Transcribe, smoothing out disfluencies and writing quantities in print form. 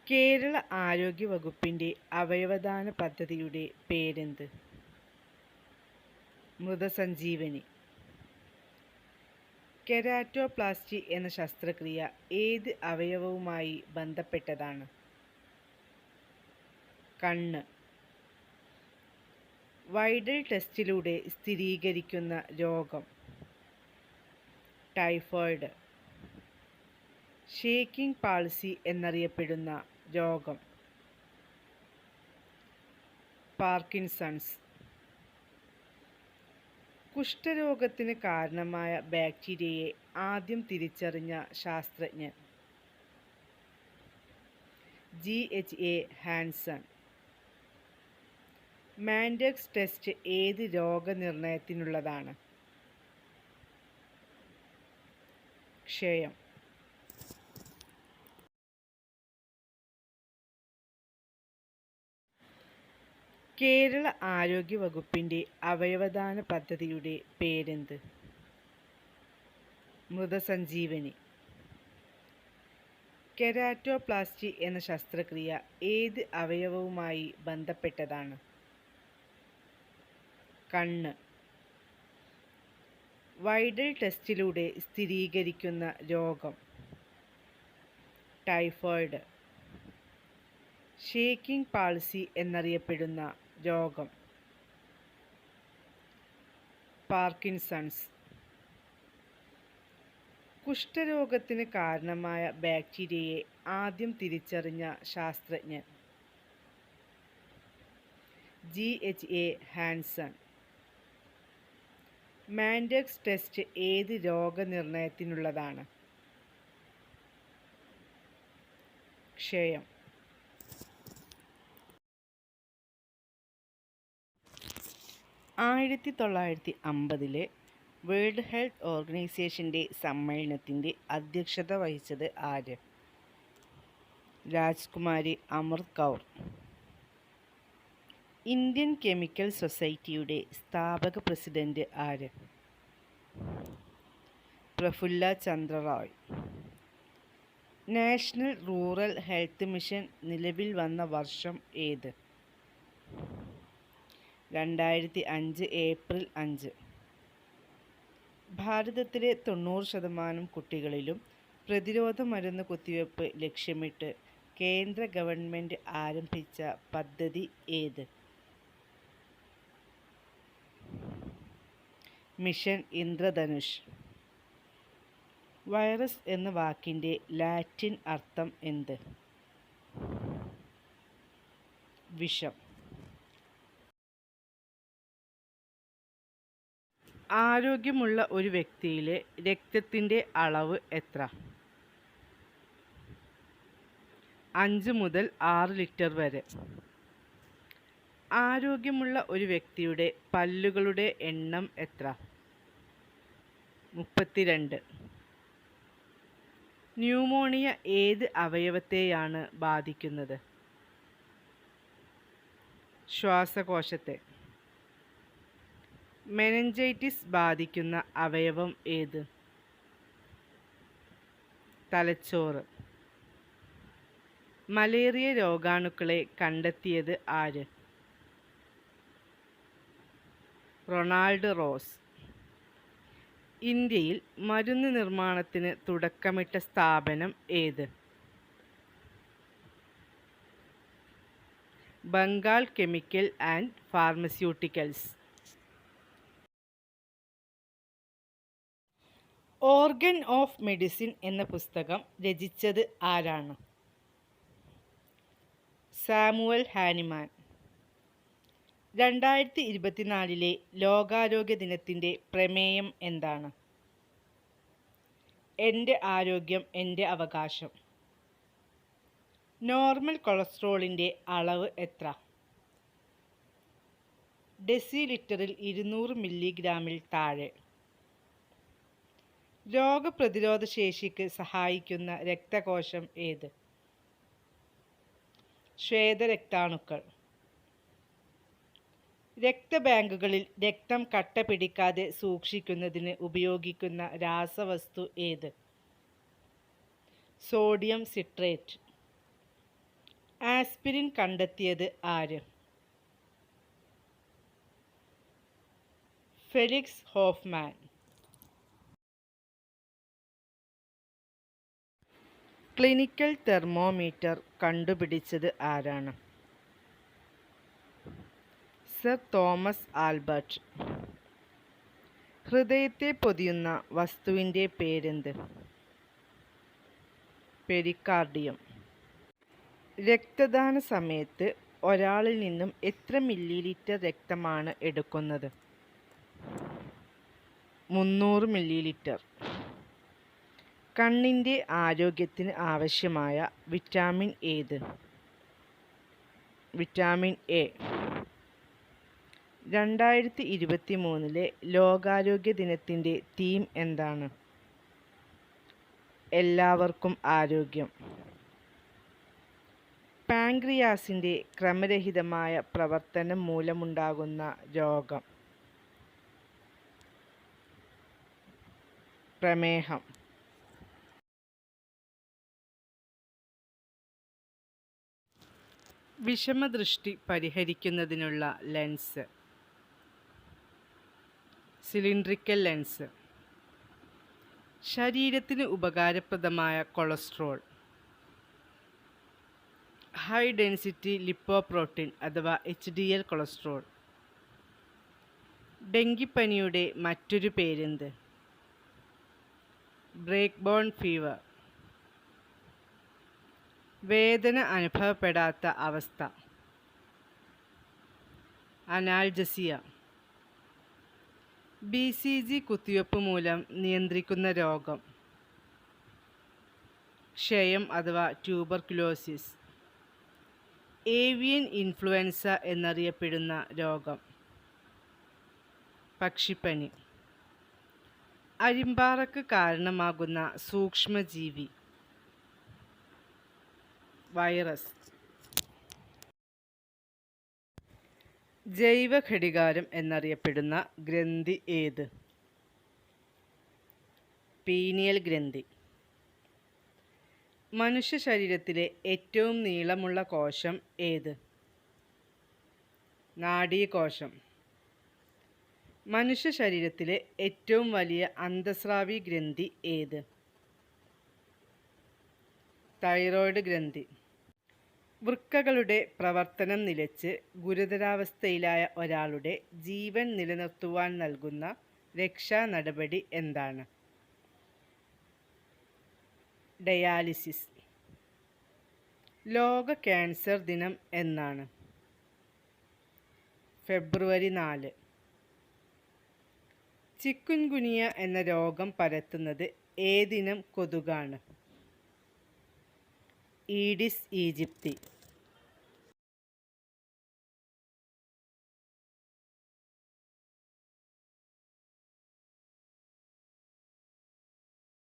കേരള ആരോഗ്യ വകുപ്പിൻ്റെ അവയവദാന പദ്ധതിയുടെ പേരെന്ത്? മൃതസഞ്ജീവനി. കെരാറ്റോപ്ലാസ്റ്റി എന്ന ശസ്ത്രക്രിയ ഏത് അവയവവുമായി ബന്ധപ്പെട്ടതാണ്? കണ്ണ്. വൈഡൽ ടെസ്റ്റിലൂടെ സ്ഥിരീകരിക്കുന്ന രോഗം? ടൈഫോയിഡ്. ഷേക്കിംഗ് പാൾസി എന്നറിയപ്പെടുന്ന രോഗം? പാർക്കിൻസൺസ്. കുഷ്ഠരോഗത്തിന് കാരണമായ ബാക്ടീരിയയെ ആദ്യം തിരിച്ചറിഞ്ഞ ശാസ്ത്രജ്ഞൻ? GHA Hanson. മാൻഡെക്സ് ടെസ്റ്റ് ഏത് രോഗനിർണയത്തിനുള്ളതാണ്? ക്ഷയം. കേരള ആരോഗ്യ വകുപ്പിൻ്റെ അവയവദാന പദ്ധതിയുടെ പേരെന്ത്? മൃതസഞ്ജീവനി. കെരാറ്റോപ്ലാസ്റ്റി എന്ന ശസ്ത്രക്രിയ ഏത് അവയവവുമായി ബന്ധപ്പെട്ടതാണ്? കണ്ണ്. വൈഡൽ ടെസ്റ്റിലൂടെ സ്ഥിരീകരിക്കുന്ന രോഗം? ടൈഫോയിഡ്. ഷേക്കിംഗ് പാൾസി എന്നറിയപ്പെടുന്ന രോഗം? പാർക്കിൻസൺസ്. കുഷ്ഠരോഗത്തിന് കാരണമായ ബാക്ടീരിയയെ ആദ്യം തിരിച്ചറിഞ്ഞ ശാസ്ത്രജ്ഞൻ? GHA Hanson. മാൻഡെക്സ് ടെസ്റ്റ് ഏത് രോഗനിർണയത്തിനുള്ളതാണ്? ക്ഷയം. 1950 വേൾഡ് ഹെൽത്ത് ഓർഗനൈസേഷൻ്റെ സമ്മേളനത്തിൻ്റെ അധ്യക്ഷത വഹിച്ചത് ആര്? രാജ്കുമാരി അമൃത് കൗർ. ഇന്ത്യൻ കെമിക്കൽ സൊസൈറ്റിയുടെ സ്ഥാപക പ്രസിഡന്റ് ആര്? Prafulla Chandra Roy. National rural health mission നിലവിൽ വന്ന വർഷം ഏത്? 2005 ഏപ്രിൽ 5. ഭാരതത്തിലെ 90% കുട്ടികളിലും പ്രതിരോധ മരുന്ന് കുത്തിവയ്പ്പ് ലക്ഷ്യമിട്ട് കേന്ദ്ര ഗവൺമെൻറ് ആരംഭിച്ച പദ്ധതി ഏത്? മിഷൻ ഇന്ദ്രധനുഷ്. വൈറസ് എന്ന വാക്കിൻ്റെ ലാറ്റിൻ അർത്ഥം എന്ത്? വിഷം. ആരോഗ്യമുള്ള ഒരു വ്യക്തിയിലെ രക്തത്തിൻ്റെ അളവ് എത്ര? 5 മുതൽ 6 ലിറ്റർ വരെ. ആരോഗ്യമുള്ള ഒരു വ്യക്തിയുടെ പല്ലുകളുടെ എണ്ണം എത്ര? 32. ന്യൂമോണിയ ഏത് അവയവത്തെയാണ് ബാധിക്കുന്നത്? ശ്വാസകോശത്തെ. മെനിഞ്ചൈറ്റിസ് ബാധിക്കുന്ന അവയവം ഏത്? തലച്ചോറ്. മലേറിയ രോഗാണുക്കളെ കണ്ടെത്തിയത് ആര്? Ronald rose. ഇന്ത്യയിൽ മരുന്ന് നിർമ്മാണത്തിന് തുടക്കമിട്ട സ്ഥാപനം ഏത്? Bengal chemical and pharmaceuticals. Organ of medicine എന്ന പുസ്തകം രചിച്ചത് ആരാണ്? Samuel Hahnemann. 2024 ലോകാരോഗ്യ ദിനത്തിൻ്റെ പ്രമേയം എന്താണ്? എൻ്റെ ആരോഗ്യം എൻ്റെ അവകാശം. നോർമൽ കൊളസ്ട്രോളിൻ്റെ അളവ് എത്ര? ഡെസിലിറ്ററിൽ 200 മില്ലിഗ്രാമിൽ താഴെ. രോഗപ്രതിരോധ ശേഷിക്ക് സഹായിക്കുന്ന രക്തകോശം ഏത്? ശ്വേതരക്താണുക്കൾ. രക്തബാങ്കുകളിൽ രക്തം കട്ട പിടിക്കാതെ സൂക്ഷിക്കുന്നതിന് ഉപയോഗിക്കുന്ന രാസവസ്തു ഏത്? Sodium citrate. ആസ്പിരിൻ കണ്ടെത്തിയത് ആര്? Felix Hoffman. ക്ലിനിക്കൽ തെർമോമീറ്റർ കണ്ടുപിടിച്ചത് ആരാണ്? Sir Thomas Albert. ഹൃദയത്തെ പൊതിയുന്ന വസ്തുവിൻ്റെ പേരെന്ത്? പെരിക്കാർഡിയം. രക്തദാന സമയത്ത് ഒരാളിൽ നിന്നും എത്ര മില്ലി രക്തമാണ് എടുക്കുന്നത്? 300 മില്ലി. കണ്ണിൻ്റെ ആരോഗ്യത്തിന് ആവശ്യമായ വിറ്റാമിൻ ഏത്? Vitamin A. 2023 ലോകാരോഗ്യ ദിനത്തിൻ്റെ തീം എന്താണ്? എല്ലാവർക്കും ആരോഗ്യം. പാൻക്രിയാസിൻ്റെ ക്രമരഹിതമായ പ്രവർത്തനം മൂലമുണ്ടാകുന്ന രോഗം? പ്രമേഹം. വിഷമദൃഷ്ടി പരിഹരിക്കുന്നതിനുള്ള ലെൻസ്? Cylindrical lens. ശരീരത്തിന് ഉപകാരപ്രദമായ കൊളസ്ട്രോൾ? ഹൈ ഡെൻസിറ്റി ലിപ്പോപ്രോട്ടീൻ അഥവാ HDL കൊളസ്ട്രോൾ. ഡെങ്കിപ്പനിയുടെ മറ്റൊരു പേരെന്ത്? Break bone fever. വേദന അനുഭവപ്പെടാത്ത അവസ്ഥ? അനാൽജസിയ. BCG കുത്തിവയ്പ്പ് മൂലം നിയന്ത്രിക്കുന്ന രോഗം? ക്ഷയം അഥവാ ട്യൂബർകുലോസിസ്. ഏവിയൻ ഇൻഫ്ലുവൻസ എന്നറിയപ്പെടുന്ന രോഗം? പക്ഷിപ്പനി. അരിമ്പാറയ്ക്ക് കാരണമാകുന്ന സൂക്ഷ്മജീവി? വൈറസ്. ജൈവഘടികാരം എന്നറിയപ്പെടുന്ന ഗ്രന്ഥി ഏത്? പീനിയൽ ഗ്രന്ഥി. മനുഷ്യ ശരീരത്തിലെ ഏറ്റവും നീളമുള്ള കോശം ഏത്? നാഡീകോശം. മനുഷ്യ ശരീരത്തിലെ ഏറ്റവും വലിയ അന്തസ്രാവി ഗ്രന്ഥി ഏത്? തൈറോയ്ഡ് ഗ്രന്ഥി. വൃക്കകളുടെ പ്രവർത്തനം നിലച്ച് ഗുരുതരാവസ്ഥയിലായ ഒരാളുടെ ജീവൻ നിലനിർത്തുവാൻ നൽകുന്ന രക്ഷാ നടപടി എന്താണ്? ഡയാലിസിസ്. ലോക ക്യാൻസർ ദിനം എന്നാണ്? ഫെബ്രുവരി 4. ചിക്കുൻഗുനിയ എന്ന രോഗം പരത്തുന്നത് ഏതിനം കൊതുകാണ്? ഈഡിസ് ഈജിപ്തി.